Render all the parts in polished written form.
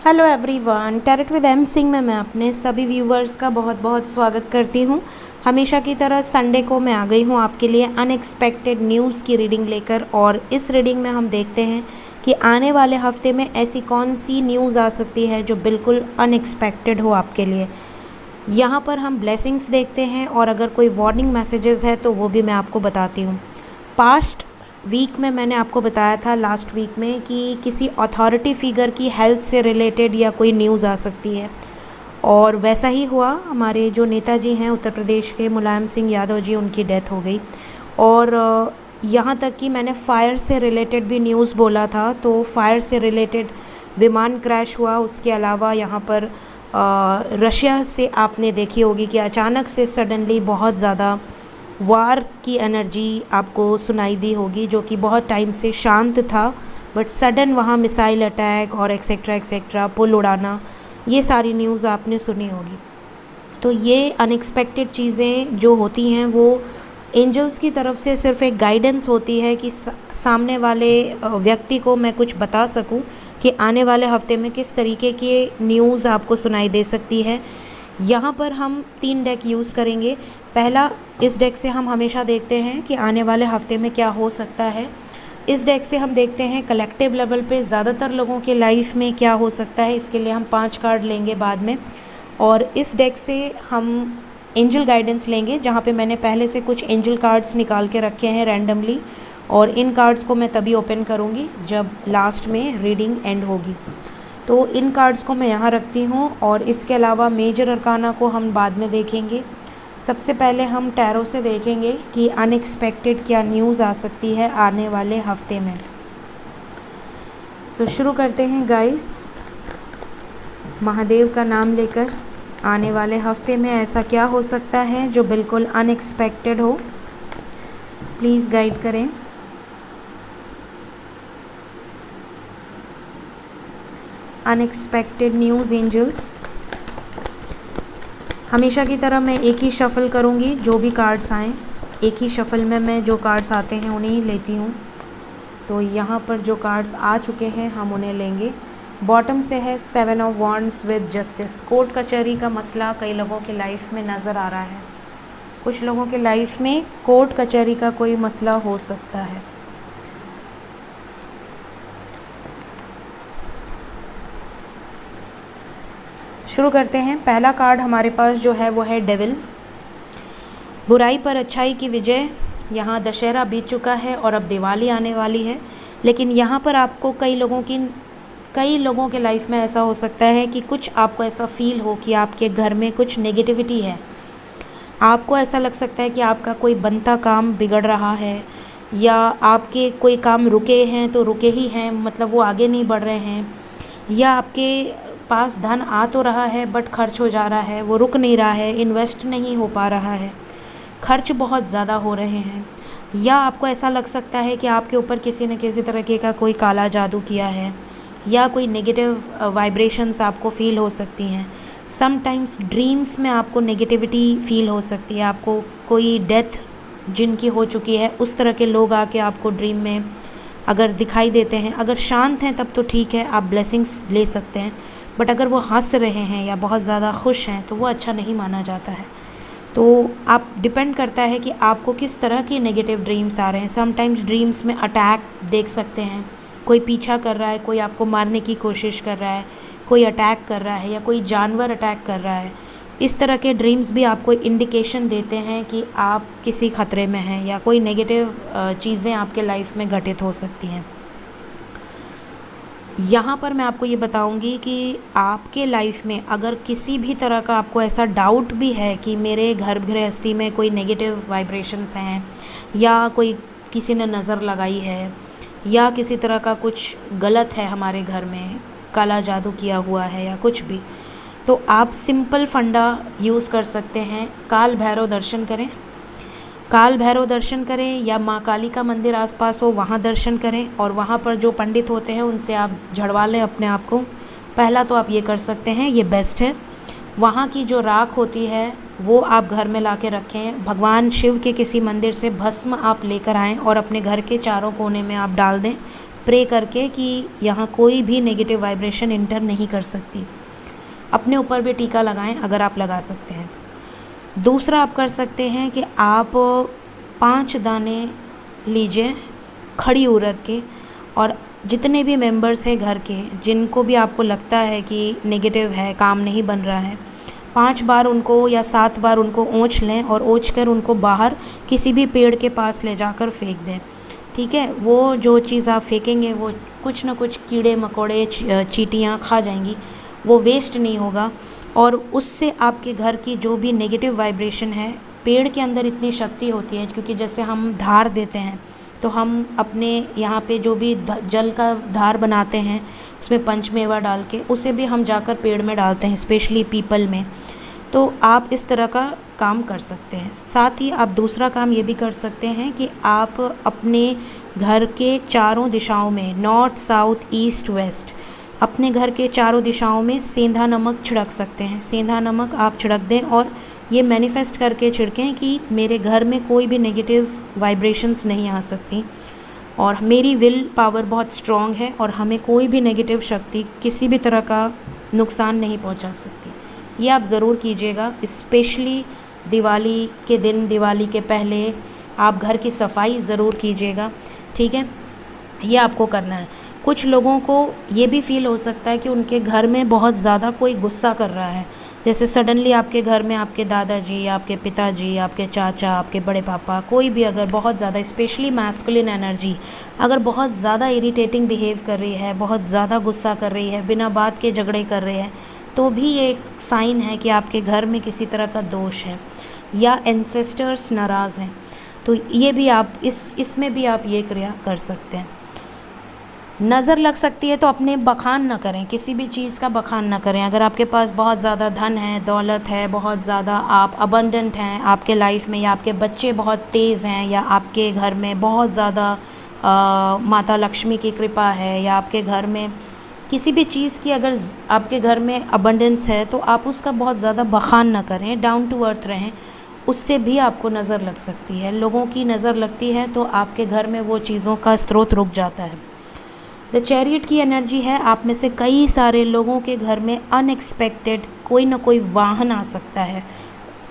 Hello everyone, tarot with M Singh में मैं अपने सभी व्यूवर्स का बहुत बहुत स्वागत करती हूँ। हमेशा की तरह संडे को मैं आ गई हूँ आपके लिए अनएक्सपेक्टेड न्यूज़ की रीडिंग लेकर। और इस रीडिंग में हम देखते हैं कि आने वाले हफ्ते में ऐसी कौन सी न्यूज़ आ सकती है जो बिल्कुल अनएक्सपेक्टेड हो आपके लिए। यहाँ पर हम ब्लेसिंग्स देखते हैं और अगर कोई वार्निंग मैसेजेस है तो वो भी मैं आपको बताती हूँ। पास्ट वीक में मैंने आपको बताया था लास्ट वीक में कि किसी अथॉरिटी फिगर की हेल्थ से रिलेटेड या कोई न्यूज़ आ सकती है, और वैसा ही हुआ। हमारे जो नेताजी हैं उत्तर प्रदेश के, मुलायम सिंह यादव जी, उनकी डेथ हो गई। और यहाँ तक कि मैंने फायर से रिलेटेड भी न्यूज़ बोला था, तो फायर से रिलेटेड विमान क्रैश हुआ। उसके अलावा यहाँ पर रशिया से आपने देखी होगी कि अचानक से सडनली बहुत ज़्यादा वार की एनर्जी आपको सुनाई दी होगी, जो कि बहुत टाइम से शांत था, बट सडन वहाँ मिसाइल अटैक और एक्सेट्रा एक्सेट्रा, पुल उड़ाना, ये सारी न्यूज़ आपने सुनी होगी। तो ये अनएक्सपेक्टेड चीज़ें जो होती हैं वो एंजल्स की तरफ से सिर्फ एक गाइडेंस होती है कि सामने वाले व्यक्ति को मैं कुछ बता सकूं कि आने वाले हफ्ते में किस तरीके की न्यूज़ आपको सुनाई दे सकती है। यहाँ पर हम 3 डेक यूज़ करेंगे। पहला, इस डेक से हम हमेशा देखते हैं कि आने वाले हफ्ते में क्या हो सकता है। इस डेक से हम देखते हैं कलेक्टिव लेवल पे ज़्यादातर लोगों के लाइफ में क्या हो सकता है। इसके लिए हम 5 कार्ड लेंगे बाद में। और इस डेक से हम एंजल गाइडेंस लेंगे, जहाँ पे मैंने पहले से कुछ एंजल कार्ड्स निकाल के रखे हैं रैंडमली, और इन कार्ड्स को मैं तभी ओपन करूँगी जब लास्ट में रीडिंग एंड होगी। तो इन कार्ड्स को मैं यहाँ रखती हूँ, और इसके अलावा मेजर अरकाना को हम बाद में देखेंगे। सबसे पहले हम टैरो से देखेंगे कि अनएक्सपेक्टेड क्या न्यूज़ आ सकती है आने वाले हफ्ते में। शुरू करते हैं गाइस, महादेव का नाम लेकर। आने वाले हफ्ते में ऐसा क्या हो सकता है जो बिल्कुल अनएक्सपेक्टेड हो, प्लीज़ गाइड करें। Unexpected news angels. हमेशा की तरह मैं एक ही शफ़ल करूँगी, जो भी कार्ड्स आएँ एक ही शफ़ल में मैं जो कार्ड्स आते हैं उन्हें ही लेती हूँ। तो यहाँ पर जो कार्ड्स आ चुके हैं हम उन्हें लेंगे। बॉटम से है 7 of wands with justice. Court कचहरी का मसला कई लोगों की लाइफ में नज़र आ रहा है। कुछ लोगों के लाइफ में कोर्ट कचहरी का कोई मसला हो सकता है। शुरू करते हैं। पहला कार्ड हमारे पास जो है वो है डेविल। बुराई पर अच्छाई की विजय। यहाँ दशहरा बीत चुका है और अब दिवाली आने वाली है, लेकिन यहाँ पर आपको कई लोगों के लाइफ में ऐसा हो सकता है कि कुछ आपको ऐसा फील हो कि आपके घर में कुछ नेगेटिविटी है। आपको ऐसा लग सकता है कि आपका कोई बनता काम बिगड़ रहा है, या आपके कोई काम रुके हैं तो रुके ही हैं, मतलब वो आगे नहीं बढ़ रहे हैं, या आपके पास धन आ तो रहा है बट खर्च हो जा रहा है, वो रुक नहीं रहा है, इन्वेस्ट नहीं हो पा रहा है, खर्च बहुत ज़्यादा हो रहे हैं। या आपको ऐसा लग सकता है कि आपके ऊपर किसी न किसी तरीके का कोई काला जादू किया है, या कोई नेगेटिव वाइब्रेशंस आपको फ़ील हो सकती हैं। समटाइम्स ड्रीम्स में आपको नेगेटिविटी फ़ील हो सकती है। आपको कोई डेथ जिनकी हो चुकी है उस तरह के लोग आके आपको ड्रीम में अगर दिखाई देते हैं। अगर शांत हैं तब तो ठीक है, आप ब्लेसिंग्स ले सकते हैं, बट अगर वो हंस रहे हैं या बहुत ज़्यादा खुश हैं तो वो अच्छा नहीं माना जाता है। तो आप डिपेंड करता है कि आपको किस तरह की नेगेटिव ड्रीम्स आ रहे हैं। समटाइम्स ड्रीम्स में अटैक देख सकते हैं, कोई पीछा कर रहा है, कोई आपको मारने की कोशिश कर रहा है, कोई अटैक कर रहा है, या कोई जानवर अटैक कर रहा है। इस तरह के ड्रीम्स भी आपको इंडिकेशन देते हैं कि आप किसी ख़तरे में हैं, या कोई नेगेटिव चीज़ें आपके लाइफ में घटित हो सकती हैं। यहाँ पर मैं आपको ये बताऊँगी कि आपके लाइफ में अगर किसी भी तरह का आपको ऐसा डाउट भी है कि मेरे घर गृहस्थी में कोई नेगेटिव वाइब्रेशंस हैं, या कोई किसी ने नज़र लगाई है, या किसी तरह का कुछ गलत है हमारे घर में, काला जादू किया हुआ है या कुछ भी, तो आप सिंपल फंडा यूज़ कर सकते हैं। काल भैरव दर्शन करें। काल भैरव दर्शन करें, या माँ काली का मंदिर आसपास हो वहाँ दर्शन करें, और वहाँ पर जो पंडित होते हैं उनसे आप झड़वा लें अपने आप को। पहला तो आप ये कर सकते हैं, ये बेस्ट है। वहाँ की जो राख होती है वो आप घर में ला के रखें। भगवान शिव के किसी मंदिर से भस्म आप लेकर आएँ और अपने घर के चारों कोने में आप डाल दें। प्रे करके कि यहाँ कोई भी नेगेटिव वाइब्रेशन इंटर नहीं कर सकती। अपने ऊपर भी टीका लगाएं अगर आप लगा सकते हैं तो। दूसरा आप कर सकते हैं कि आप 5 दाने लीजिए खड़ी उड़द के, और जितने भी मेंबर्स हैं घर के जिनको भी आपको लगता है कि नेगेटिव है, काम नहीं बन रहा है, 5 बार उनको या 7 बार उनको ओंछ लें और ओंछ कर उनको बाहर किसी भी पेड़ के पास ले जाकर फेंक दें। ठीक है, वो जो चीज़ आप फेंकेंगे वो कुछ ना कुछ कीड़े मकोड़े चींटियाँ खा जाएंगी, वो वेस्ट नहीं होगा, और उससे आपके घर की जो भी नेगेटिव वाइब्रेशन है, पेड़ के अंदर इतनी शक्ति होती है क्योंकि जैसे हम धार देते हैं तो हम अपने यहाँ पे जो भी जल का धार बनाते हैं उसमें पंचमेवा डाल के उसे भी हम जाकर पेड़ में डालते हैं, स्पेशली पीपल में। तो आप इस तरह का काम कर सकते हैं। साथ ही आप दूसरा काम ये भी कर सकते हैं कि आप अपने घर के चारों दिशाओं में, नॉर्थ साउथ ईस्ट वेस्ट, अपने घर के चारों दिशाओं में सेंधा नमक छिड़क सकते हैं। सेंधा नमक आप छिड़क दें और ये मैनिफेस्ट करके छिड़कें कि मेरे घर में कोई भी नेगेटिव वाइब्रेशंस नहीं आ सकती, और मेरी विल पावर बहुत स्ट्रॉन्ग है और हमें कोई भी नेगेटिव शक्ति किसी भी तरह का नुकसान नहीं पहुंचा सकती। ये आप ज़रूर कीजिएगा, स्पेशली दिवाली के दिन, दिवाली के पहले आप घर की सफाई ज़रूर कीजिएगा। ठीक है, ये आपको करना है। कुछ लोगों को ये भी फील हो सकता है कि उनके घर में बहुत ज़्यादा कोई गुस्सा कर रहा है, जैसे सडनली आपके घर में आपके दादाजी, आपके पिताजी, आपके चाचा, आपके बड़े पापा, कोई भी अगर बहुत ज़्यादा, स्पेशली मैस्कुलिन एनर्जी अगर बहुत ज़्यादा इरिटेटिंग बिहेव कर रही है, बहुत ज़्यादा गुस्सा कर रही है, बिना बात के झगड़े कर रहे हैं, तो भी ये एक साइन है कि आपके घर में किसी तरह का दोष है या एंसेस्टर्स नाराज़ हैं। तो ये भी आप इसमें भी आप ये क्रिया कर सकते हैं। नज़र लग सकती है तो अपने बखान ना करें, किसी भी चीज़ का बखान ना करें। अगर आपके पास बहुत ज़्यादा धन है, दौलत है, बहुत ज़्यादा आप अबंडेंट हैं आपके लाइफ में, या आपके बच्चे बहुत तेज़ हैं, या आपके घर में बहुत ज़्यादा माता लक्ष्मी की कृपा है, या आपके घर में किसी भी चीज़ की अगर आपके घर में अबंडेंस है, तो आप उसका बहुत ज़्यादा बखान ना करें, डाउन टू अर्थ रहें। उससे भी आपको नज़र लग सकती है। लोगों की नज़र लगती है तो आपके घर में वो चीज़ों का स्रोत रुक जाता है। द चैरियट की एनर्जी है, आप में से कई सारे लोगों के घर में अनएक्सपेक्टेड कोई ना कोई वाहन आ सकता है,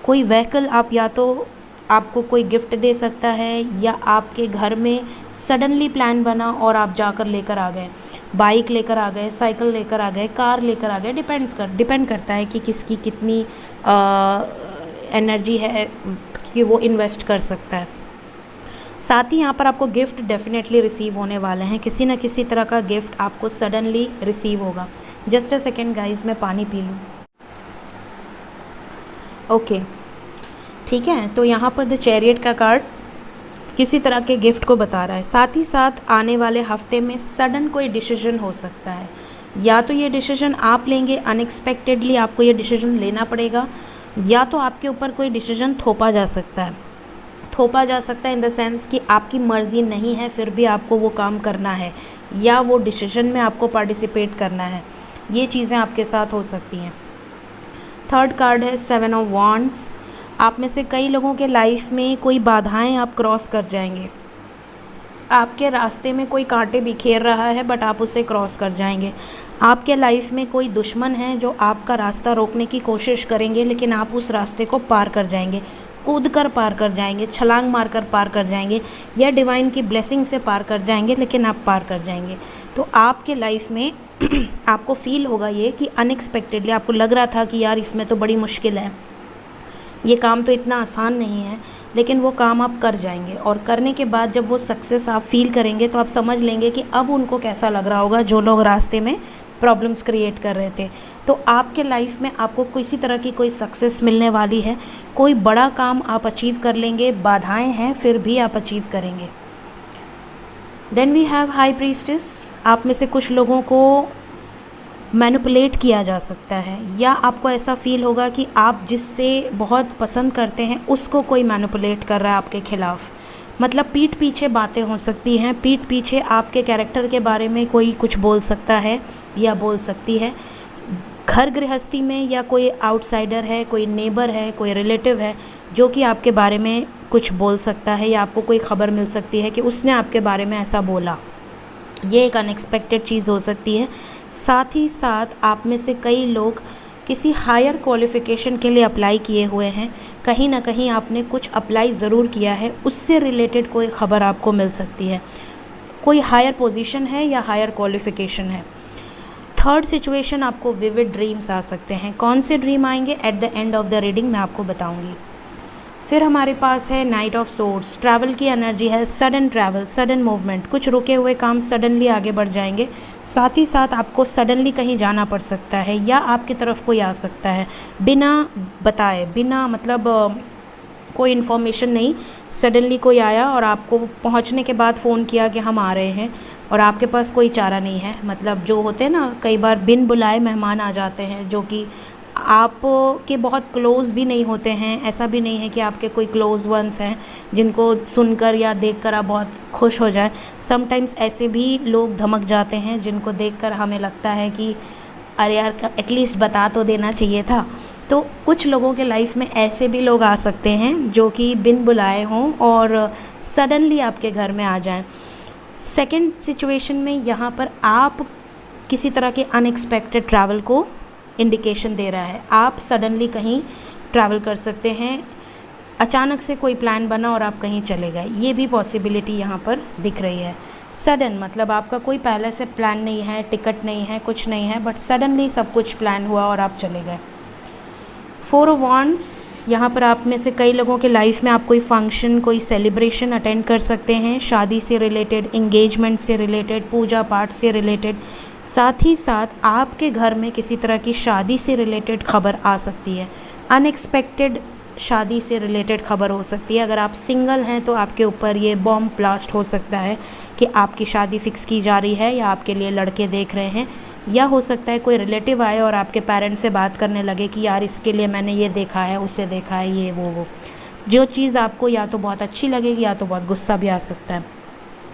कोई व्हीकल, आप या तो आपको कोई गिफ्ट दे सकता है, या आपके घर में सडनली प्लान बना और आप जाकर लेकर आ गए, बाइक लेकर आ गए, साइकिल लेकर आ गए, कार लेकर आ गए, डिपेंड करता है कि किसकी कितनी एनर्जी है कि वो इन्वेस्ट कर सकता है। साथ ही यहाँ पर आपको गिफ्ट डेफिनेटली रिसीव होने वाले हैं, किसी न किसी तरह का गिफ्ट आपको सडनली रिसीव होगा। जस्ट अ सेकेंड गाइज, मैं पानी पी लूँ। ओके, ठीक है, तो यहाँ पर द चैरियट का कार्ड किसी तरह के गिफ्ट को बता रहा है। साथ ही साथ आने वाले हफ्ते में सडन कोई डिसीजन हो सकता है, या तो ये डिसीजन आप लेंगे, अनएक्सपेक्टेडली आपको ये डिसीजन लेना पड़ेगा, या तो आपके ऊपर कोई डिसीजन थोपा जा सकता है। थोपा जा सकता है इन द सेंस कि आपकी मर्ज़ी नहीं है फिर भी आपको वो काम करना है, या वो डिसीजन में आपको पार्टिसिपेट करना है। ये चीज़ें आपके साथ हो सकती हैं। थर्ड कार्ड है 7 ऑफ वॉन्ड्स। आप में से कई लोगों के लाइफ में कोई बाधाएं आप क्रॉस कर जाएंगे। आपके रास्ते में कोई कांटे बिखेर रहा है बट आप उसे क्रॉस कर जाएंगे। आपके लाइफ में कोई दुश्मन है जो आपका रास्ता रोकने की कोशिश करेंगे, लेकिन आप उस रास्ते को पार कर जाएंगे, कूद कर पार कर जाएंगे, छलांग मार कर पार कर जाएंगे, या डिवाइन की ब्लेसिंग से पार कर जाएंगे, लेकिन आप पार कर जाएंगे। तो आपके लाइफ में आपको फील होगा ये कि अनएक्सपेक्टेडली आपको लग रहा था कि यार इसमें तो बड़ी मुश्किल है, ये काम तो इतना आसान नहीं है, लेकिन वो काम आप कर जाएंगे। और करने के बाद जब वो सक्सेस आप फील करेंगे तो आप समझ लेंगे कि अब उनको कैसा लग रहा होगा जो लोग रास्ते में प्रॉब्लम्स क्रिएट कर रहे थे। तो आपके लाइफ में आपको किसी तरह की कोई सक्सेस मिलने वाली है, कोई बड़ा काम आप अचीव कर लेंगे, बाधाएं हैं फिर भी आप अचीव करेंगे। Then we have high priestess. आप में से कुछ लोगों को मैनिपुलेट किया जा सकता है, या आपको ऐसा फील होगा कि आप जिससे बहुत पसंद करते हैं उसको कोई मैनिपुलेट कर रहा है आपके खिलाफ। मतलब पीठ पीछे बातें हो सकती हैं, पीठ पीछे आपके कैरेक्टर के बारे में कोई कुछ बोल सकता है या बोल सकती है। घर गृहस्थी में या कोई आउटसाइडर है, कोई नेबर है, कोई रिलेटिव है जो कि आपके बारे में कुछ बोल सकता है, या आपको कोई ख़बर मिल सकती है कि उसने आपके बारे में ऐसा बोला। ये एक अनएक्सपेक्टेड चीज़ हो सकती है। साथ ही साथ आप में से कई लोग किसी हायर क्वालिफ़िकेशन के लिए अप्लाई किए हुए हैं, कहीं ना कहीं आपने कुछ अप्लाई ज़रूर किया है, उससे रिलेटेड कोई ख़बर आपको मिल सकती है। कोई हायर पोजीशन है या हायर क्वालिफ़िकेशन है। थर्ड सिचुएशन, आपको विविड ड्रीम्स आ सकते हैं। कौन से ड्रीम आएंगे at the end of the reading मैं आपको बताऊंगी। फिर हमारे पास है नाइट ऑफ सोर्ड्स, ट्रैवल की एनर्जी है, सडन ट्रैवल, सडन मूवमेंट, कुछ रुके हुए काम सडनली आगे बढ़ जाएंगे। साथ ही साथ आपको सडनली कहीं जाना पड़ सकता है या आपकी तरफ कोई आ सकता है बिना बताए, बिना मतलब कोई इन्फॉर्मेशन नहीं, सडनली कोई आया और आपको पहुंचने के बाद फ़ोन किया कि हम आ रहे हैं और आपके पास कोई चारा नहीं है। मतलब जो होते हैं ना, कई बार बिन बुलाए मेहमान आ जाते हैं जो कि आप के बहुत क्लोज़ भी नहीं होते हैं। ऐसा भी नहीं है कि आपके कोई क्लोज़ वंस हैं जिनको सुनकर या देखकर आप बहुत खुश हो जाएं। समटाइम्स ऐसे भी लोग धमक जाते हैं जिनको देखकर हमें लगता है कि अरे यार एटलीस्ट बता तो देना चाहिए था। तो कुछ लोगों के लाइफ में ऐसे भी लोग आ सकते हैं जो कि बिन बुलाए हों और सडनली आपके घर में आ जाएं। सेकंड सिचुएशन में यहाँ पर आप किसी तरह के अनएक्सपेक्टेड ट्रैवल को इंडिकेशन दे रहा है। आप सडनली कहीं ट्रैवल कर सकते हैं, अचानक से कोई प्लान बना और आप कहीं चले गए, ये भी पॉसिबिलिटी यहाँ पर दिख रही है। सडन मतलब आपका कोई पहले से प्लान नहीं है, टिकट नहीं है, कुछ नहीं है, बट सडनली सब कुछ प्लान हुआ और आप चले गए। 4 ऑफ वांड्स, यहाँ पर आप में से कई लोगों के लाइफ में आप कोई फंक्शन, कोई सेलिब्रेशन अटेंड कर सकते हैं, शादी से रिलेटेड, इंगेजमेंट से रिलेटेड, पूजा पाठ से रिलेटेड। साथ ही साथ आपके घर में किसी तरह की शादी से रिलेटेड खबर आ सकती है। अनएक्सपेक्टेड शादी से रिलेटेड खबर हो सकती है। अगर आप सिंगल हैं तो आपके ऊपर ये बॉम्ब ब्लास्ट हो सकता है कि आपकी शादी फिक्स की जा रही है या आपके लिए लड़के देख रहे हैं, या हो सकता है कोई रिलेटिव आए और आपके पेरेंट्स से बात करने लगे कि यार इसके लिए मैंने ये देखा है, उसे देखा है, ये वो जो चीज़ आपको या तो बहुत अच्छी लगेगी या तो बहुत गुस्सा भी आ सकता है।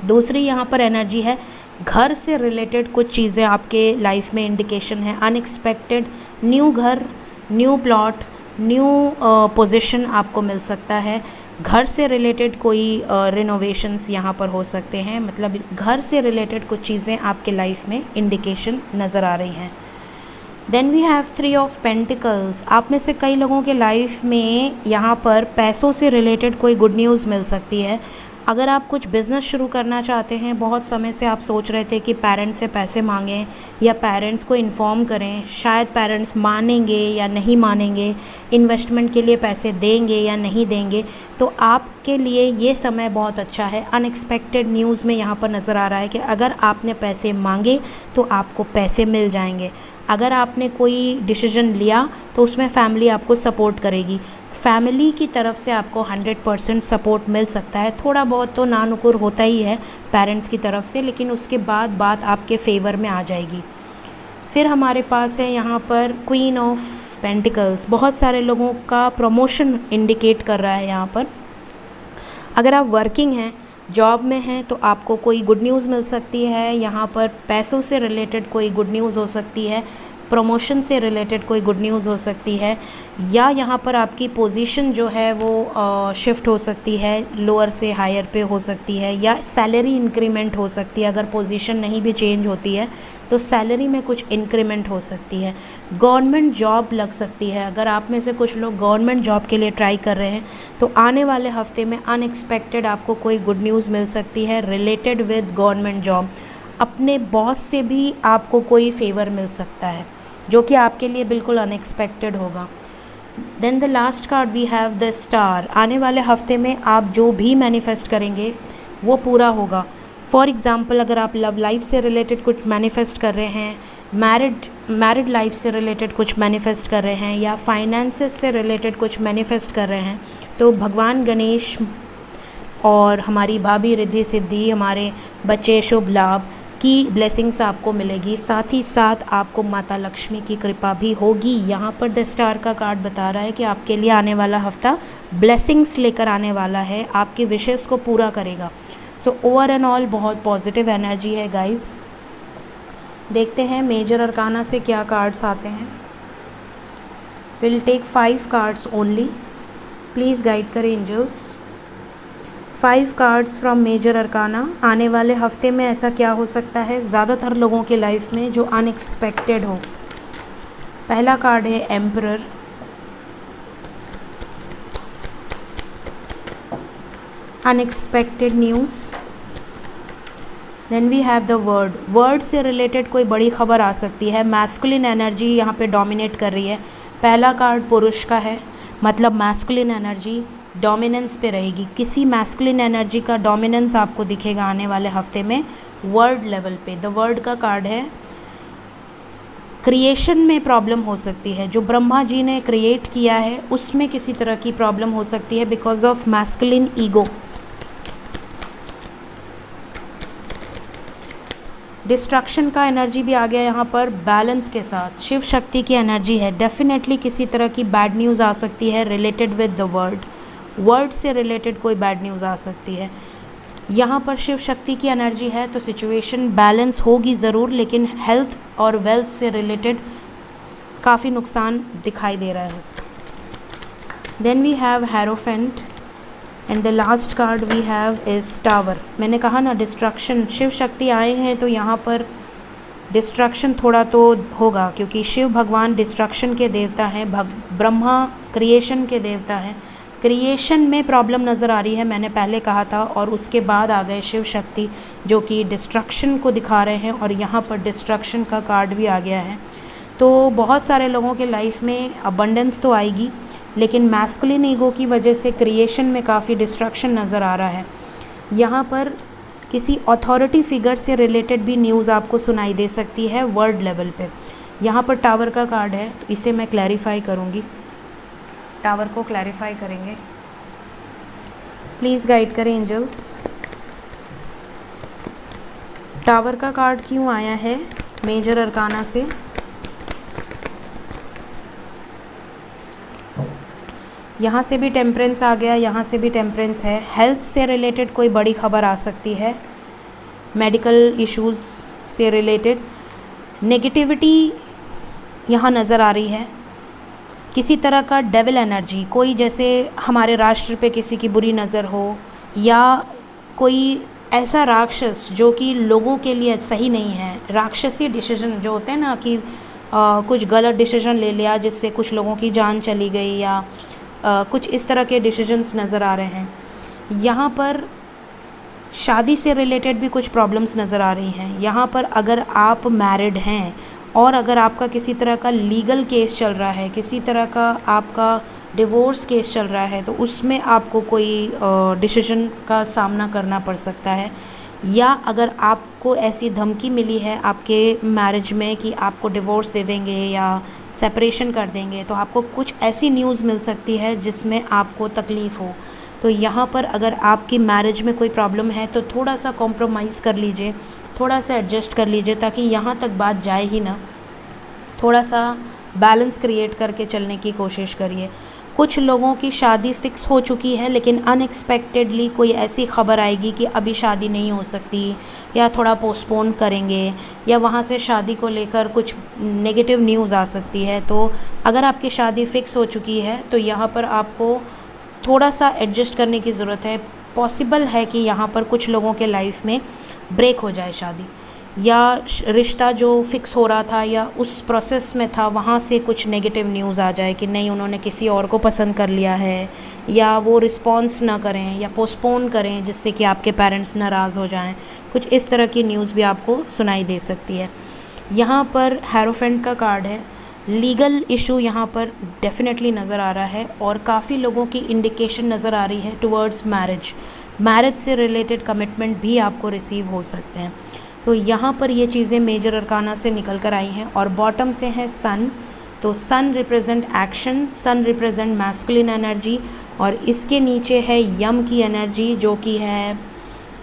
दूसरी यहाँ पर एनर्जी है, घर से रिलेटेड कुछ चीज़ें आपके लाइफ में इंडिकेशन है। अनएक्सपेक्टेड न्यू घर, न्यू प्लॉट, न्यू पोजीशन आपको मिल सकता है। घर से रिलेटेड कोई रिनोवेशंस यहाँ पर हो सकते हैं। मतलब घर से रिलेटेड कुछ चीज़ें आपके लाइफ में इंडिकेशन नज़र आ रही हैं। Then we have 3 of pentacles. आप में से कई लोगों के लाइफ में यहाँ पर पैसों से रिलेटेड कोई गुड न्यूज़ मिल सकती है। अगर आप कुछ बिज़नेस शुरू करना चाहते हैं, बहुत समय से आप सोच रहे थे कि पेरेंट्स से पैसे मांगें या पेरेंट्स को इन्फॉर्म करें, शायद पेरेंट्स मानेंगे या नहीं मानेंगे, इन्वेस्टमेंट के लिए पैसे देंगे या नहीं देंगे, तो आपके लिए ये समय बहुत अच्छा है। अनएक्सपेक्टेड न्यूज़ में यहाँ पर नज़र आ रहा है कि अगर आपने पैसे मांगे तो आपको पैसे मिल जाएंगे। अगर आपने कोई डिसीजन लिया तो उसमें फैमिली आपको सपोर्ट करेगी। फैमिली की तरफ से आपको 100% सपोर्ट मिल सकता है। थोड़ा बहुत तो नानुकुर होता ही है पेरेंट्स की तरफ से, लेकिन उसके बाद बात आपके फेवर में आ जाएगी। फिर हमारे पास है यहाँ पर क्वीन ऑफ पेंटिकल्स। बहुत सारे लोगों का प्रमोशन इंडिकेट कर रहा है यहाँ पर। अगर आप वर्किंग हैं, जॉब में हैं, तो आपको कोई गुड न्यूज़ मिल सकती है। यहाँ पर पैसों से रिलेटेड कोई गुड न्यूज़ हो सकती है, प्रमोशन से रिलेटेड कोई गुड न्यूज़ हो सकती है, या यहाँ पर आपकी पोजीशन जो है वो शिफ्ट हो सकती है, लोअर से हायर पे हो सकती है, या सैलरी इंक्रीमेंट हो सकती है। अगर पोजीशन नहीं भी चेंज होती है तो सैलरी में कुछ इंक्रीमेंट हो सकती है। गवर्नमेंट जॉब लग सकती है। अगर आप में से कुछ लोग गवर्नमेंट जॉब के लिए ट्राई कर रहे हैं तो आने वाले हफ्ते में अनएक्सपेक्टेड आपको कोई गुड न्यूज़ मिल सकती है रिलेटेड विद गवर्नमेंट जॉब। अपने बॉस से भी आपको कोई फेवर मिल सकता है जो कि आपके लिए बिल्कुल अनएक्सपेक्टेड होगा। Then the last card we have the star. आने वाले हफ्ते में आप जो भी मैनिफेस्ट करेंगे वो पूरा होगा। फॉर एग्ज़ाम्पल, अगर आप लव लाइफ से रिलेटेड कुछ मैनिफेस्ट कर रहे हैं, मैरिड लाइफ से रिलेटेड कुछ मैनिफेस्ट कर रहे हैं, या फाइनेंसेस से रिलेटेड कुछ मैनिफेस्ट कर रहे हैं, तो भगवान गणेश और हमारी भाभी रिद्धि सिद्धि, हमारे बच्चे शुभ लाभ की ब्लेसिंग्स आपको मिलेगी। साथ ही साथ आपको माता लक्ष्मी की कृपा भी होगी। यहाँ पर द स्टार का कार्ड बता रहा है कि आपके लिए आने वाला हफ्ता ब्लेसिंग्स लेकर आने वाला है, आपके विशेस को पूरा करेगा। सो ओवर एंड ऑल बहुत पॉजिटिव एनर्जी है गाइस। देखते हैं मेजर अरकाना से क्या कार्ड्स आते हैं। Will take 5 cards only. Please guide करें angels. 5 cards from major arcana. आने वाले हफ्ते में ऐसा क्या हो सकता है ज़्यादातर लोगों के लाइफ में जो अनएक्सपेक्टेड हो। पहला कार्ड है emperor, unexpected news. Then we have the world से रिलेटेड कोई बड़ी खबर आ सकती है। मैस्कुलिन एनर्जी यहाँ पे डोमिनेट कर रही है। पहला कार्ड पुरुष का है, मतलब मैस्कुलिन एनर्जी डोमिनेंस पे रहेगी। किसी मैस्कुलिन एनर्जी का डोमिनेंस आपको दिखेगा आने वाले हफ्ते में वर्ल्ड लेवल पे। द वर्ड का कार्ड है, क्रिएशन में प्रॉब्लम हो सकती है। जो ब्रह्मा जी ने क्रिएट किया है उसमें किसी तरह की प्रॉब्लम हो सकती है because of masculine ego. Destruction का एनर्जी भी आ गया यहाँ पर बैलेंस के साथ। शिव शक्ति की एनर्जी है। डेफिनेटली किसी तरह की बैड न्यूज़ आ सकती है रिलेटेड विद द वर्ड से रिलेटेड कोई बैड न्यूज़ आ सकती है। यहाँ पर शिव शक्ति की एनर्जी है तो सिचुएशन बैलेंस होगी ज़रूर, लेकिन हेल्थ और वेल्थ से रिलेटेड काफ़ी नुकसान दिखाई दे रहा है। Then we have hierophant and the last card we have is tower. मैंने कहा ना डिस्ट्रक्शन, शिव शक्ति आए हैं तो यहाँ पर डिस्ट्रक्शन थोड़ा तो होगा, क्योंकि शिव भगवान डिस्ट्रक्शन के देवता हैं, ब्रह्मा क्रिएशन के देवता हैं। क्रिएशन में प्रॉब्लम नज़र आ रही है, मैंने पहले कहा था, और उसके बाद आ गए शिव शक्ति जो कि डिस्ट्रक्शन को दिखा रहे हैं, और यहाँ पर डिस्ट्रक्शन का कार्ड भी आ गया है। तो बहुत सारे लोगों के लाइफ में अबंडेंस तो आएगी, लेकिन मैस्कुलिन ईगो की वजह से क्रिएशन में काफ़ी डिस्ट्रक्शन नज़र आ रहा है। यहाँ पर किसी अथॉरिटी फिगर से रिलेटेड भी न्यूज़ आपको सुनाई दे सकती है वर्ल्ड लेवल पे। यहाँ पर टावर का कार्ड है तो इसे मैं क्लैरिफाई करूँगी, टावर को क्लैरिफाई करेंगे। प्लीज़ गाइड करें एंजल्स। टावर का कार्ड क्यों आया है मेजर अरकाना से? यहाँ से भी टेम्परेंस आ गया, यहाँ से भी टेम्परेंस है। हेल्थ से रिलेटेड कोई बड़ी खबर आ सकती है, मेडिकल इश्यूज़ से रिलेटेड। नेगेटिविटी यहाँ नज़र आ रही है, किसी तरह का डेविल एनर्जी, कोई जैसे हमारे राष्ट्र पे किसी की बुरी नज़र हो, या कोई ऐसा राक्षस जो कि लोगों के लिए सही नहीं है। राक्षसी डिसीजन जो होते हैं ना कि कुछ गलत डिसीजन ले लिया जिससे कुछ लोगों की जान चली गई, या कुछ इस तरह के डिसीजंस नज़र आ रहे हैं। यहाँ पर शादी से रिलेटेड भी कुछ प्रॉब्लम्स नज़र आ रही हैं। यहाँ पर अगर आप मैरिड हैं और अगर आपका किसी तरह का लीगल केस चल रहा है, किसी तरह का आपका डिवोर्स केस चल रहा है, तो उसमें आपको कोई डिसीजन का सामना करना पड़ सकता है। या अगर आपको ऐसी धमकी मिली है आपके मैरिज में कि आपको डिवोर्स दे देंगे या सेपरेशन कर देंगे, तो आपको कुछ ऐसी न्यूज़ मिल सकती है जिसमें आपको तकलीफ़ हो। तो यहाँ पर अगर आपकी मैरिज में कोई प्रॉब्लम है तो थोड़ा सा कॉम्प्रोमाइज़ कर लीजिए, थोड़ा सा एडजस्ट कर लीजिए, ताकि यहाँ तक बात जाए ही ना। थोड़ा सा बैलेंस क्रिएट करके चलने की कोशिश करिए। कुछ लोगों की शादी फ़िक्स हो चुकी है, लेकिन अनएक्सपेक्टेडली कोई ऐसी खबर आएगी कि अभी शादी नहीं हो सकती, या थोड़ा पोस्टपोन करेंगे, या वहाँ से शादी को लेकर कुछ नेगेटिव न्यूज़ आ सकती है। तो अगर आपकी शादी फ़िक्स हो चुकी है तो यहाँ पर आपको थोड़ा सा एडजस्ट करने की ज़रूरत है। पॉसिबल है कि यहाँ पर कुछ लोगों के लाइफ में ब्रेक हो जाए शादी, या रिश्ता जो फिक्स हो रहा था या उस प्रोसेस में था वहाँ से कुछ नेगेटिव न्यूज़ आ जाए कि नहीं उन्होंने किसी और को पसंद कर लिया है, या वो रिस्पॉन्स ना करें या पोस्टपोन करें जिससे कि आपके पेरेंट्स नाराज़ हो जाएं। कुछ इस तरह की न्यूज़ भी आपको सुनाई दे सकती है। यहाँ पर हेरोफेंट का कार्ड है। लीगल इशू यहाँ पर डेफिनेटली नज़र आ रहा है, और काफ़ी लोगों की इंडिकेशन नज़र आ रही है टुवर्ड्स मैरिज से रिलेटेड कमिटमेंट भी आपको रिसीव हो सकते हैं। तो यहाँ पर ये चीज़ें मेजर अरकाना से निकल कर आई हैं। और बॉटम से है सन, तो सन रिप्रेजेंट एक्शन, सन रिप्रेजेंट मैस्कुलिन एनर्जी, और इसके नीचे है यम की एनर्जी जो कि है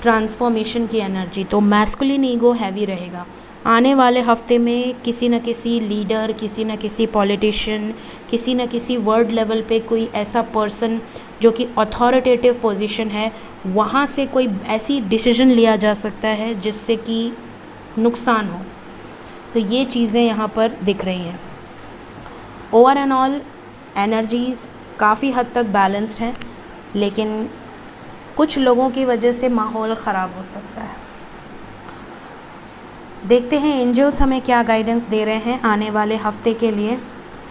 ट्रांसफॉर्मेशन की एनर्जी। तो मैस्कुलिन ईगो हैवी रहेगा। आने वाले हफ्ते में किसी न किसी लीडर, किसी न किसी पॉलिटिशियन, किसी न किसी वर्ल्ड लेवल पे कोई ऐसा पर्सन जो कि अथॉरिटेटिव पोजीशन है, वहाँ से कोई ऐसी डिसीजन लिया जा सकता है जिससे कि नुकसान हो। तो ये चीज़ें यहाँ पर दिख रही हैं। ओवर एंड ऑल एनर्जीज़ काफ़ी हद तक बैलेंस्ड हैं, लेकिन कुछ लोगों की वजह से माहौल ख़राब हो सकता है। देखते हैं एंजल्स हमें क्या गाइडेंस दे रहे हैं आने वाले हफ्ते के लिए।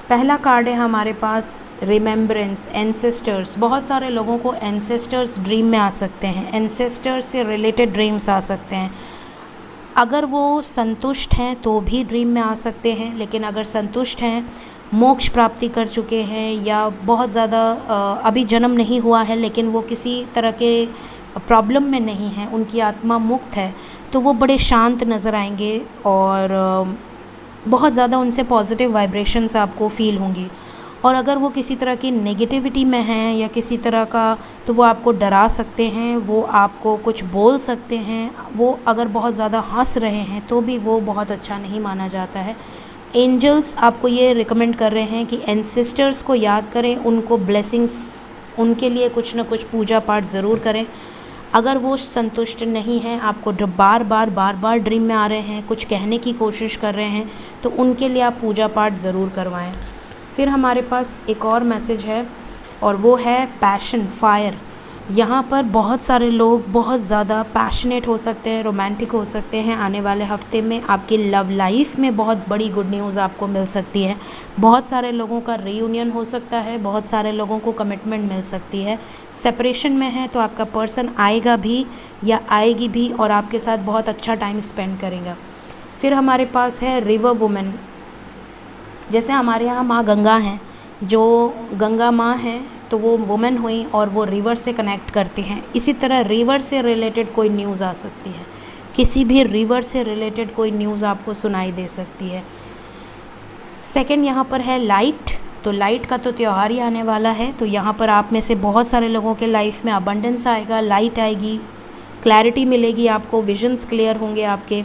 पहला कार्ड है हमारे पास रिमेम्बरेंस, एंसेस्टर्स। बहुत सारे लोगों को एंसेस्टर्स ड्रीम में आ सकते हैं, एंसेस्टर्स से रिलेटेड ड्रीम्स आ सकते हैं। अगर वो संतुष्ट हैं तो भी ड्रीम में आ सकते हैं, लेकिन अगर संतुष्ट हैं, मोक्ष प्राप्ति कर चुके हैं या बहुत ज़्यादा अभी जन्म नहीं हुआ है लेकिन वो किसी तरह के प्रॉब्लम में नहीं है, उनकी आत्मा मुक्त है, तो वो बड़े शांत नज़र आएंगे और बहुत ज़्यादा उनसे पॉजिटिव वाइब्रेशंस आपको फ़ील होंगी। और अगर वो किसी तरह की नेगेटिविटी में हैं या किसी तरह का, तो वो आपको डरा सकते हैं, वो आपको कुछ बोल सकते हैं। वो अगर बहुत ज़्यादा हंस रहे हैं तो भी वो बहुत अच्छा नहीं माना जाता है। एंजल्स आपको ये रिकमेंड कर रहे हैं कि एंसेस्टर्स को याद करें, उनको ब्लेसिंग्स, उनके लिए कुछ ना कुछ पूजा पाठ ज़रूर करें। अगर वो संतुष्ट नहीं हैं, आपको बार बार ड्रीम में आ रहे हैं, कुछ कहने की कोशिश कर रहे हैं, तो उनके लिए आप पूजा पाठ ज़रूर करवाएं। फिर हमारे पास एक और मैसेज है और वो है पैशन, फायर। यहाँ पर बहुत सारे लोग बहुत ज़्यादा पैशनेट हो सकते हैं, रोमांटिक हो सकते हैं। आने वाले हफ्ते में आपकी लव लाइफ में बहुत बड़ी गुड न्यूज़ आपको मिल सकती है। बहुत सारे लोगों का रीयूनियन हो सकता है, बहुत सारे लोगों को कमिटमेंट मिल सकती है। सेपरेशन में है तो आपका पर्सन आएगा भी या आएगी भी और आपके साथ बहुत अच्छा टाइम स्पेंड करेगा। फिर हमारे पास है रिवर वुमेन। जैसे हमारे यहाँ माँ गंगा हैं, जो गंगा माँ हैं तो वो वुमेन हुई और वो रिवर से कनेक्ट करती हैं। इसी तरह रिवर से रिलेटेड कोई न्यूज़ आ सकती है, किसी भी रिवर से रिलेटेड कोई न्यूज़ आपको सुनाई दे सकती है। सेकंड यहाँ पर है लाइट। तो लाइट का तो त्यौहार ही आने वाला है, तो यहाँ पर आप में से बहुत सारे लोगों के लाइफ में अबंडेंस आएगा, लाइट आएगी, क्लैरिटी मिलेगी आपको, विजन्स क्लियर होंगे आपके।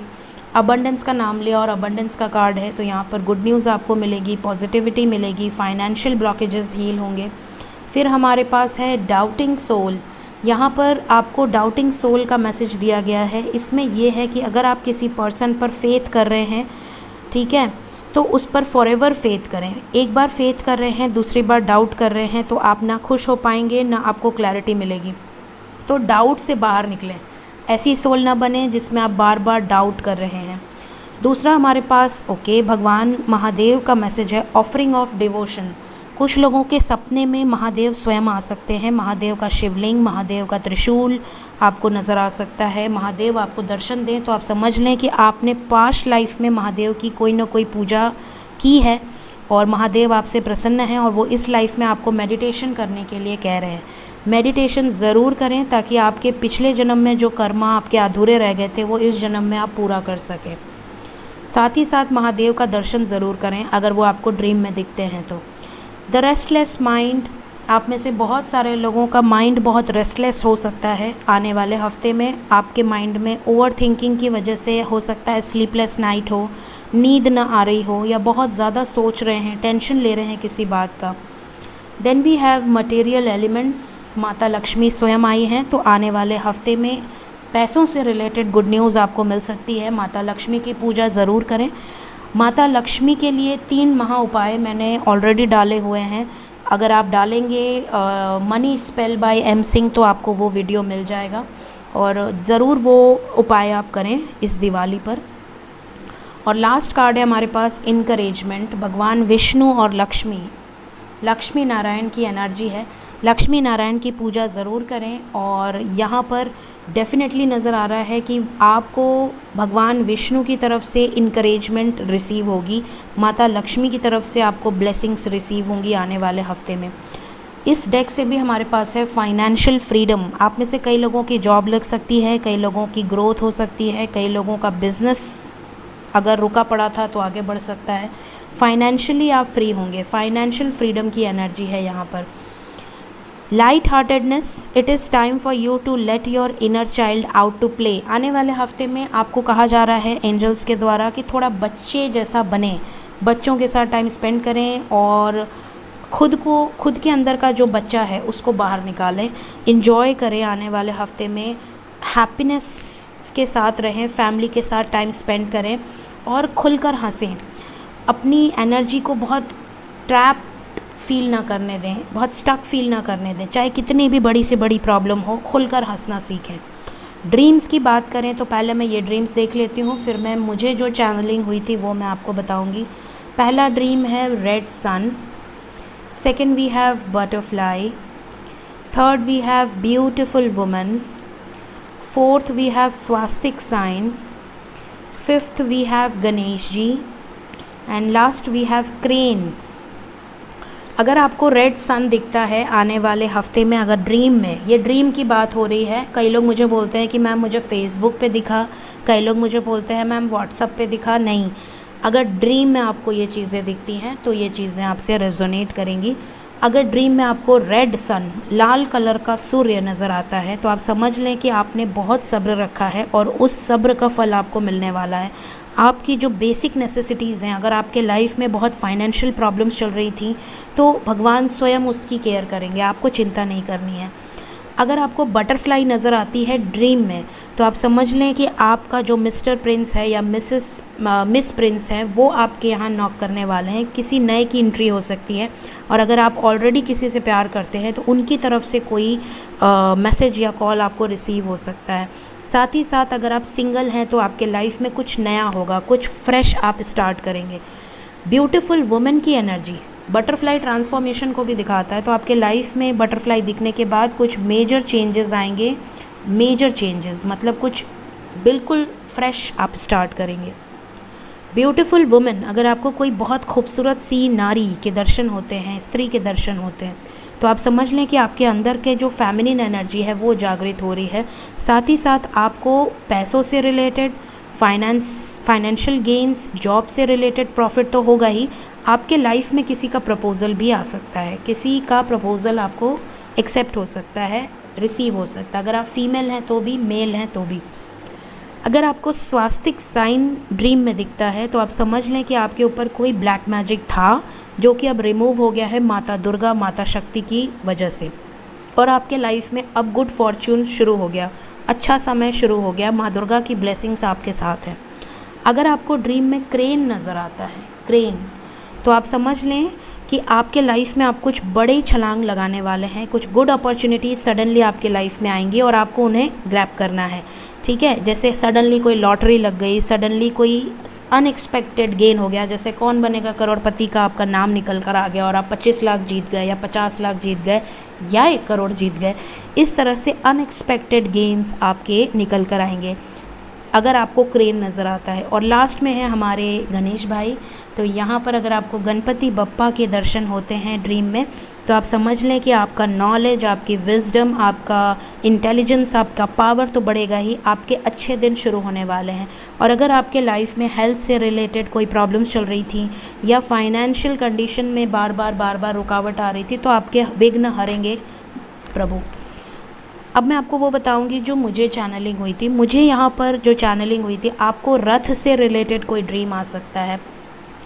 अबंडेंस का नाम लिया और अबंडेंस का कार्ड है, तो यहाँ पर गुड न्यूज़ आपको मिलेगी, पॉजिटिविटी मिलेगी, फाइनेंशियल ब्लॉकेजेस हील होंगे। फिर हमारे पास है डाउटिंग सोल। यहाँ पर आपको डाउटिंग सोल का मैसेज दिया गया है। इसमें यह है कि अगर आप किसी पर्सन पर फेथ कर रहे हैं, ठीक है, तो उस पर फॉरएवर फेथ करें। एक बार फेथ कर रहे हैं, दूसरी बार डाउट कर रहे हैं, तो आप ना खुश हो पाएंगे ना आपको क्लैरिटी मिलेगी। तो डाउट से बाहर निकलें, ऐसी सोल ना बने जिसमें आप बार बार डाउट कर रहे हैं। दूसरा हमारे पास भगवान महादेव का मैसेज है, ऑफरिंग ऑफ डिवोशन। कुछ लोगों के सपने में महादेव स्वयं आ सकते हैं। महादेव का शिवलिंग, महादेव का त्रिशूल आपको नज़र आ सकता है। महादेव आपको दर्शन दें तो आप समझ लें कि आपने पास्ट लाइफ में महादेव की कोई ना कोई पूजा की है और महादेव आपसे प्रसन्न हैं और वो इस लाइफ में आपको मेडिटेशन करने के लिए कह रहे हैं। मेडिटेशन ज़रूर करें ताकि आपके पिछले जन्म में जो कर्मा आपके अधूरे रह गए थे वो इस जन्म में आप पूरा कर सकें। साथ ही साथ महादेव का दर्शन ज़रूर करें अगर वो आपको ड्रीम में दिखते हैं तो। द रेस्टलेस माइंड, आप में से बहुत सारे लोगों का माइंड बहुत रेस्टलेस हो सकता है आने वाले हफ्ते में। आपके माइंड में ओवर थिंकिंग की वजह से हो सकता है स्लीपलेस नाइट हो, नींद ना आ रही हो या बहुत ज़्यादा सोच रहे हैं, टेंशन ले रहे हैं किसी बात का। Then we have material elements. माता लक्ष्मी स्वयं आई हैं, तो आने वाले हफ्ते में पैसों से रिलेटेड गुड न्यूज़ आपको मिल सकती है। माता लक्ष्मी की पूजा ज़रूर करें। माता लक्ष्मी के लिए 3 महा उपाय मैंने ऑलरेडी डाले हुए हैं। अगर आप डालेंगे money spell by M Singh तो आपको वो वीडियो मिल जाएगा और ज़रूर वो उपाय आप करें इस दिवाली पर। और लास्ट कार्ड है हमारे पास इनकरेजमेंट। भगवान विष्णु और लक्ष्मी नारायण की एनर्जी है। लक्ष्मी नारायण की पूजा ज़रूर करें और यहाँ पर डेफिनेटली नज़र आ रहा है कि आपको भगवान विष्णु की तरफ से इनकरेजमेंट रिसीव होगी, माता लक्ष्मी की तरफ से आपको ब्लेसिंग्स रिसीव होंगी आने वाले हफ्ते में। इस डेक से भी हमारे पास है फाइनेंशियल फ्रीडम। आप में से कई लोगों की जॉब लग सकती है, कई लोगों की ग्रोथ हो सकती है, कई लोगों का बिजनेस अगर रुका पड़ा था तो आगे बढ़ सकता है। फाइनेंशियली आप फ्री होंगे, फाइनेंशियल फ्रीडम की एनर्जी है यहाँ पर। Light heartedness, it is time for you to let your inner child out to play. आने वाले हफ्ते में आपको कहा जा रहा है एंजल्स के द्वारा कि थोड़ा बच्चे जैसा बने, बच्चों के साथ टाइम स्पेंड करें और खुद के अंदर का जो बच्चा है उसको बाहर निकालें, इंजॉय करें। आने वाले हफ्ते में हैप्पीनेस के साथ रहें, फैमिली के साथ टाइम स्पेंड करें और खुलकर हंसें। अपनी एनर्जी को बहुत ट्रैप फील ना करने दें, बहुत स्टक फील ना करने दें, चाहे कितनी भी बड़ी से बड़ी प्रॉब्लम हो, खुलकर हंसना सीखें। ड्रीम्स की बात करें तो पहले मैं ये ड्रीम्स देख लेती हूँ, फिर मुझे जो चैनलिंग हुई थी वो मैं आपको बताऊँगी। पहला ड्रीम है red sun, second we have butterfly, third we have beautiful woman, fourth we have swastik sign, fifth we have Ganesh ji and last we have crane. अगर आपको रेड सन दिखता है आने वाले हफ्ते में, अगर ड्रीम में, ये ड्रीम की बात हो रही है, कई लोग मुझे बोलते हैं कि मैम मुझे फेसबुक पे दिखा, कई लोग मुझे बोलते हैं मैम व्हाट्सअप पे दिखा, नहीं, अगर ड्रीम में आपको ये चीज़ें दिखती हैं तो ये चीज़ें आपसे रेजोनेट करेंगी। अगर ड्रीम में आपको रेड सन, लाल कलर का सूर्य नज़र आता है तो आप समझ लें कि आपने बहुत सब्र रखा है और उस सब्र का फल आपको मिलने वाला है। आपकी जो बेसिक नेसेसिटीज़ हैं, अगर आपके लाइफ में बहुत फाइनेंशियल प्रॉब्लम्स चल रही थी तो भगवान स्वयं उसकी केयर करेंगे, आपको चिंता नहीं करनी है। अगर आपको बटरफ्लाई नज़र आती है ड्रीम में तो आप समझ लें कि आपका जो मिस्टर प्रिंस है या मिस प्रिंस है वो आपके यहाँ नॉक करने वाले हैं, किसी नए की एंट्री हो सकती है। और अगर आप ऑलरेडी किसी से प्यार करते हैं तो उनकी तरफ से कोई मैसेज या कॉल आपको रिसीव हो सकता है। साथ ही साथ अगर आप सिंगल हैं तो आपके लाइफ में कुछ नया होगा, कुछ फ्रेश आप स्टार्ट करेंगे। ब्यूटीफुल वुमेन की एनर्जी बटरफ्लाई ट्रांसफॉर्मेशन को भी दिखाता है, तो आपके लाइफ में बटरफ्लाई दिखने के बाद कुछ मेजर चेंजेस आएंगे। मेजर चेंजेस मतलब कुछ बिल्कुल फ्रेश आप स्टार्ट करेंगे। ब्यूटीफुल वुमेन, अगर आपको कोई बहुत खूबसूरत सी नारी के दर्शन होते हैं, स्त्री के दर्शन होते हैं, तो आप समझ लें कि आपके अंदर के जो फेमिनिन एनर्जी है वो जागृत हो रही है। साथ ही साथ आपको पैसों से रिलेटेड, फाइनेंशियल गेंस, जॉब से रिलेटेड प्रॉफिट तो होगा ही, आपके लाइफ में किसी का प्रपोज़ल भी आ सकता है, किसी का प्रपोज़ल आपको एक्सेप्ट हो सकता है, रिसीव हो सकता है। अगर आप फीमेल हैं तो भी, मेल हैं तो भी। अगर आपको स्वास्तिक साइन ड्रीम में दिखता है तो आप समझ लें कि आपके ऊपर कोई ब्लैक मैजिक था जो कि अब रिमूव हो गया है माता दुर्गा, माता शक्ति की वजह से, और आपके लाइफ में अब गुड फॉर्च्यून शुरू हो गया, अच्छा समय शुरू हो गया, माँ दुर्गा की ब्लेसिंग्स आपके साथ हैं। अगर आपको ड्रीम में क्रेन नज़र आता है, क्रेन, तो आप समझ लें कि आपके लाइफ में आप कुछ बड़े छलांग लगाने वाले हैं, कुछ गुड अपॉर्चुनिटीज़ सडनली आपके लाइफ में आएंगी और आपको उन्हें ग्रैब करना है। ठीक है, जैसे सडनली कोई लॉटरी लग गई, सडनली कोई अनएक्सपेक्टेड गेन हो गया, जैसे कौन बनेगा करोड़पति का आपका नाम निकल कर आ गया और आप 25 लाख जीत गए या 50 लाख जीत गए या 1 करोड़ जीत गए। इस तरह से अनएक्सपेक्टेड गेन्स आपके निकल कर आएंगे अगर आपको क्रेन नज़र आता है। और लास्ट में है हमारे गणेश भाई, तो यहाँ पर अगर आपको गणपति बप्पा के दर्शन होते हैं ड्रीम में तो आप समझ लें कि आपका नॉलेज, आपकी विजडम, आपका इंटेलिजेंस, आपका पावर तो बढ़ेगा ही, आपके अच्छे दिन शुरू होने वाले हैं। और अगर आपके लाइफ में हेल्थ से रिलेटेड कोई प्रॉब्लम्स चल रही थी या फाइनेंशियल कंडीशन में बार बार रुकावट आ रही थी तो आपके विघ्न हरेंगे प्रभु। अब मैं आपको वो बताऊंगी जो मुझे चैनलिंग हुई थी। मुझे यहाँ पर जो चैनलिंग हुई थी, आपको रथ से रिलेटेड कोई ड्रीम आ सकता है,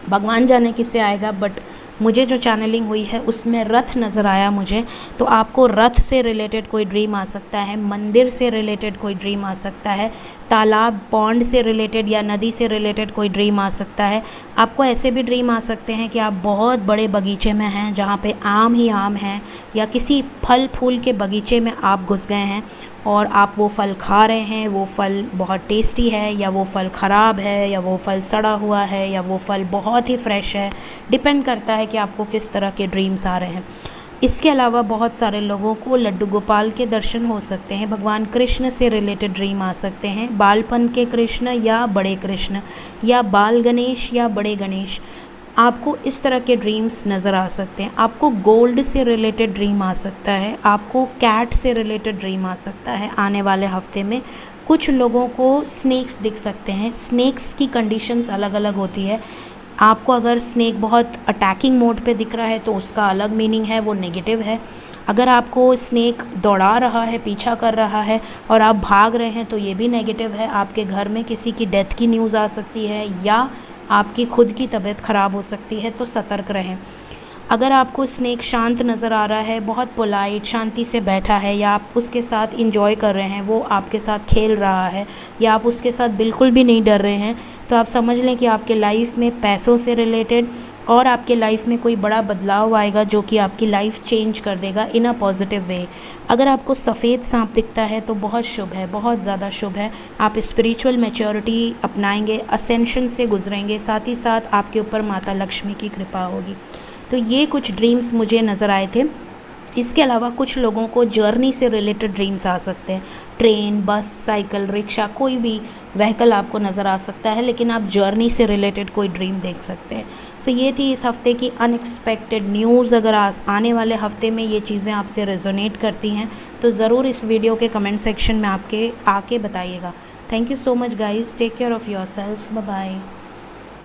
भगवान जाने किससे आएगा, बट मुझे जो चैनलिंग हुई है उसमें रथ नज़र आया मुझे। तो आपको रथ से रिलेटेड कोई ड्रीम आ सकता है, मंदिर से रिलेटेड कोई ड्रीम आ सकता है, तालाब, पॉन्ड से रिलेटेड या नदी से रिलेटेड कोई ड्रीम आ सकता है। आपको ऐसे भी ड्रीम आ सकते हैं कि आप बहुत बड़े बगीचे में हैं जहाँ पे आम ही आम हैं, या किसी फल फूल के बगीचे में आप घुस गए हैं और आप वो फल खा रहे हैं, वो फल बहुत टेस्टी है या वो फल ख़राब है या वो फल सड़ा हुआ है या वो फल बहुत ही फ्रेश है, डिपेंड करता है कि आपको किस तरह के ड्रीम्स आ रहे हैं। इसके अलावा बहुत सारे लोगों को लड्डू गोपाल के दर्शन हो सकते हैं, भगवान कृष्ण से रिलेटेड ड्रीम आ सकते हैं, बालपन के कृष्ण या बड़े कृष्ण या बाल गणेश या बड़े गणेश, आपको इस तरह के ड्रीम्स नज़र आ सकते हैं। आपको गोल्ड से रिलेटेड ड्रीम आ सकता है, आपको कैट से रिलेटेड ड्रीम आ सकता है आने वाले हफ्ते में। कुछ लोगों को स्नेक्स दिख सकते हैं, स्नेक्स की कंडीशंस अलग अलग होती है। आपको अगर स्नेक बहुत अटैकिंग मोड पे दिख रहा है तो उसका अलग मीनिंग है, वो नेगेटिव है। अगर आपको स्नेक दौड़ा रहा है, पीछा कर रहा है और आप भाग रहे हैं तो ये भी नेगेटिव है। आपके घर में किसी की डेथ की न्यूज़ आ सकती है या आपकी खुद की तबीयत ख़राब हो सकती है, तो सतर्क रहें। अगर आपको स्नेक शांत नज़र आ रहा है, बहुत पोलाइट, शांति से बैठा है, या आप उसके साथ इंजॉय कर रहे हैं, वो आपके साथ खेल रहा है, या आप उसके साथ बिल्कुल भी नहीं डर रहे हैं, तो आप समझ लें कि आपके लाइफ में पैसों से रिलेटेड और आपके लाइफ में कोई बड़ा बदलाव आएगा जो कि आपकी लाइफ चेंज कर देगा इन अ पॉजिटिव वे। अगर आपको सफ़ेद सांप दिखता है तो बहुत शुभ है, बहुत ज़्यादा शुभ है। आप स्पिरिचुअल मैच्योरिटी अपनाएंगे, असेंशन से गुजरेंगे, साथ ही साथ आपके ऊपर माता लक्ष्मी की कृपा होगी। तो ये कुछ ड्रीम्स मुझे नज़र आए थे। इसके अलावा कुछ लोगों को जर्नी से रिलेटेड ड्रीम्स आ सकते हैं। ट्रेन, बस, साइकिल, रिक्शा, कोई भी व्हीकल आपको नज़र आ सकता है, लेकिन आप जर्नी से रिलेटेड कोई ड्रीम देख सकते हैं। सो ये थी इस हफ़्ते की अनएक्सपेक्टेड न्यूज़। अगर आने वाले हफ्ते में ये चीज़ें आपसे रेजोनेट करती हैं तो ज़रूर इस वीडियो के कमेंट सेक्शन में आके बताइएगा। Thank you so much guys, take care of yourself, bye bye.